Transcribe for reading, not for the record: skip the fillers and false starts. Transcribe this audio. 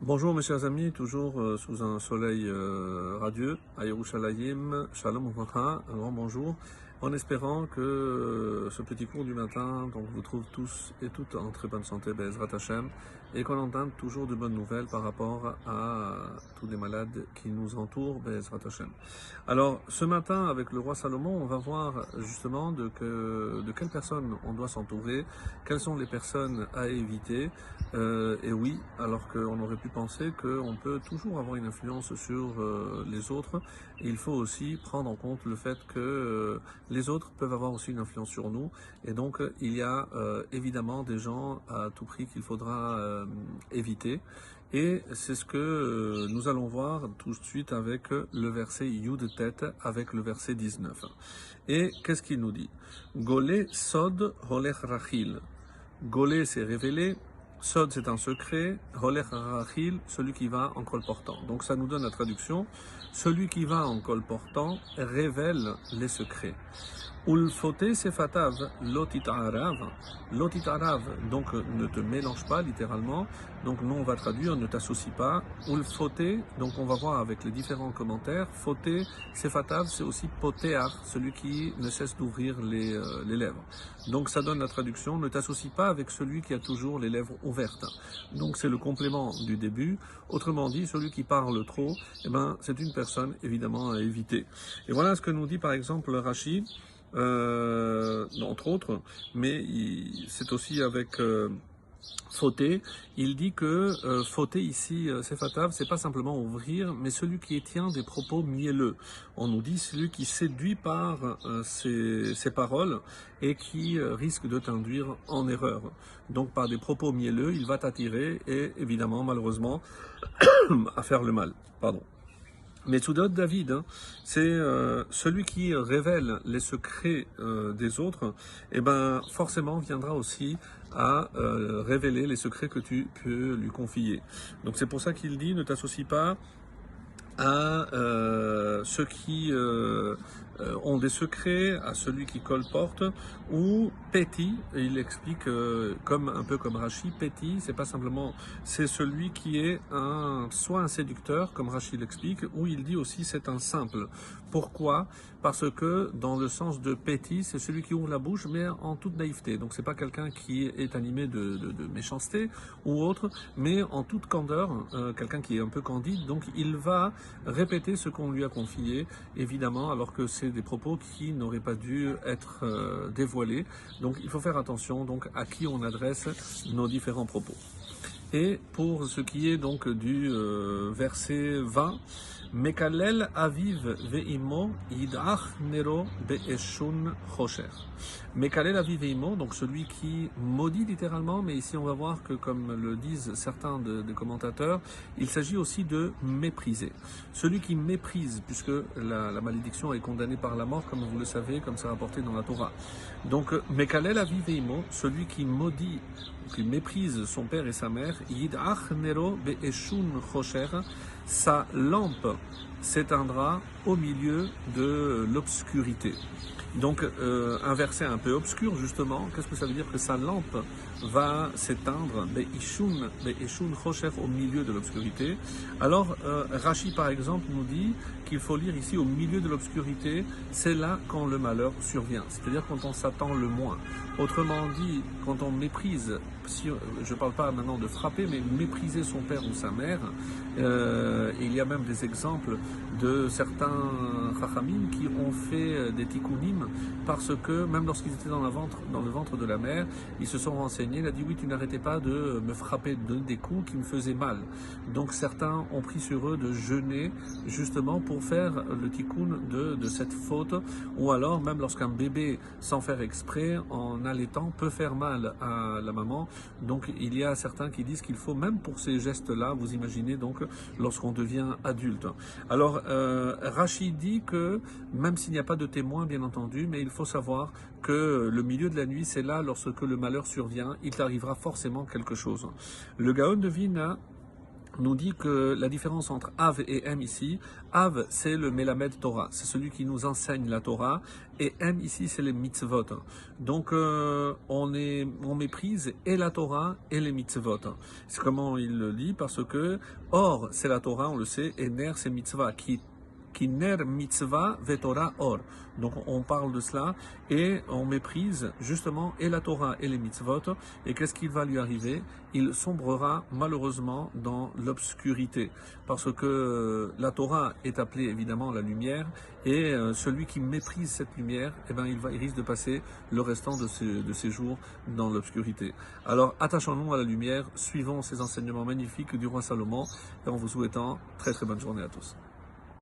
Bonjour mes chers amis, toujours sous un soleil radieux à Yerushalayim, Shalom Uvracha, un grand bonjour, en espérant que ce petit cours du matin donc, vous trouve tous et toutes en très bonne santé, Be'ezrat Hashem, et qu'on entende toujours de bonnes nouvelles par rapport à tous les malades qui nous entourent, Be'ezrat Hashem. Alors ce matin avec le roi Salomon, on va voir justement de quelles personnes on doit s'entourer, quelles sont les personnes à éviter. Et oui, alors qu'on aurait pu penser qu'on peut toujours avoir une influence sur les autres, et il faut aussi prendre en compte le fait que les autres peuvent avoir aussi une influence sur nous, et donc il y a évidemment des gens à tout prix qu'il faudra éviter, et c'est ce que nous allons voir tout de suite avec le verset Yud Tet, avec le verset 19. Et qu'est-ce qu'il nous dit? Golé Sod Holech Rachil. Golé, c'est révélé. Sod, c'est un secret. Holech Rachil, celui qui va en colportant. Donc ça nous donne la traduction. Celui qui va en colportant révèle les secrets. Ulfote sefatav lotitarav. Lotitarav, donc ne te mélange pas littéralement. Donc nous on va traduire ne t'associe pas. Ulfote, donc on va voir avec les différents commentaires. Fote sefatav, c'est aussi potear, celui qui ne cesse d'ouvrir les lèvres. Donc ça donne la traduction ne t'associe pas avec celui qui a toujours les lèvres ouvertes. Donc c'est le complément du début. Autrement dit, celui qui parle trop, eh ben c'est une personne évidemment à éviter. Et voilà ce que nous dit par exemple Rashi. Entre autres, mais c'est aussi avec fauté. Il dit que fauté ici, c'est fatav, c'est pas simplement ouvrir, mais celui qui tient des propos mielleux. On nous dit celui qui séduit par ses paroles et qui risque de t'induire en erreur. Donc par des propos mielleux, il va t'attirer et évidemment, malheureusement, à faire le mal. Pardon. Mais Tsudot David, hein, c'est celui qui révèle les secrets des autres, et ben forcément viendra aussi à révéler les secrets que tu peux lui confier. Donc c'est pour ça qu'il dit ne t'associe pas à ceux qui ont des secrets, à celui qui colporte, ou petit, il explique un peu comme Rashi, petit, c'est pas simplement, c'est celui qui est soit un séducteur, comme Rashi l'explique, ou il dit aussi c'est un simple. Pourquoi? Parce que dans le sens de petit, c'est celui qui ouvre la bouche, mais en toute naïveté. Donc c'est pas quelqu'un qui est animé de méchanceté ou autre, mais en toute candeur, quelqu'un qui est un peu candide, donc il va répéter ce qu'on lui a confié, évidemment, alors que c'est des propos qui n'auraient pas dû être dévoilés. Donc il faut faire attention donc à qui on adresse nos différents propos. Et pour ce qui est donc du verset 20, Mekalel aviv ve'imo yidach nero be'eshun chosher. Mekalel aviv ve'imo, donc celui qui maudit littéralement, mais ici on va voir que comme le disent certains des commentateurs, il s'agit aussi de mépriser. Celui qui méprise, puisque la malédiction est condamnée par la mort, comme vous le savez, comme c'est rapporté dans la Torah. Donc Mekalel aviv ve'imo, celui qui maudit, qui méprise son père et sa mère, Yidach Nero Be'eshun Chosher, sa lampe s'éteindra au milieu de l'obscurité. Donc un verset un peu obscur justement, qu'est-ce que ça veut dire? Que sa lampe va s'éteindre, Be'eshun Chosher, au milieu de l'obscurité. Alors Rashi par exemple nous dit qu'il faut lire ici au milieu de l'obscurité, c'est là quand le malheur survient, c'est-à-dire quand on s'attend le moins. Autrement dit, quand on méprise, si, je ne parle pas maintenant de frapper, mais mépriser son père ou sa mère, il y a même des exemples de certains chachamim qui ont fait des tikkunim parce que même lorsqu'ils étaient dans le ventre de la mère, ils se sont renseignés, il a dit oui, tu n'arrêtais pas de me frapper, de donner des coups qui me faisaient mal. Donc certains ont pris sur eux de jeûner justement pour faire le tikkun de cette faute, ou alors même lorsqu'un bébé, sans faire exprès, en allaitant, peut faire mal à la maman. Donc il y a certains qui disent qu'il faut, même pour ces gestes-là, vous imaginez donc lorsqu'on devient adulte. Alors Rashi dit que même s'il n'y a pas de témoin bien entendu, mais il faut savoir que le milieu de la nuit, c'est là lorsque le malheur survient, il t'arrivera forcément quelque chose. Le Gaon de Vilna nous dit que la différence entre Av et M ici, Av c'est le Melamed Torah, c'est celui qui nous enseigne la Torah, et M ici c'est les mitzvot. Donc on méprise et la Torah et les mitzvot. C'est comment il le dit, parce que Or c'est la Torah, on le sait, et Ner c'est mitzvah, qui ner mitzvah vetora or. Donc on parle de cela et on méprise justement et la Torah et les mitzvot. Et qu'est-ce qui va lui arriver? Il sombrera malheureusement dans l'obscurité, parce que la Torah est appelée évidemment la lumière, et celui qui méprise cette lumière, eh ben, il risque de passer le restant de ses jours dans l'obscurité. Alors attachons-nous à la lumière, suivons ces enseignements magnifiques du roi Salomon, et en vous souhaitant très très bonne journée à tous.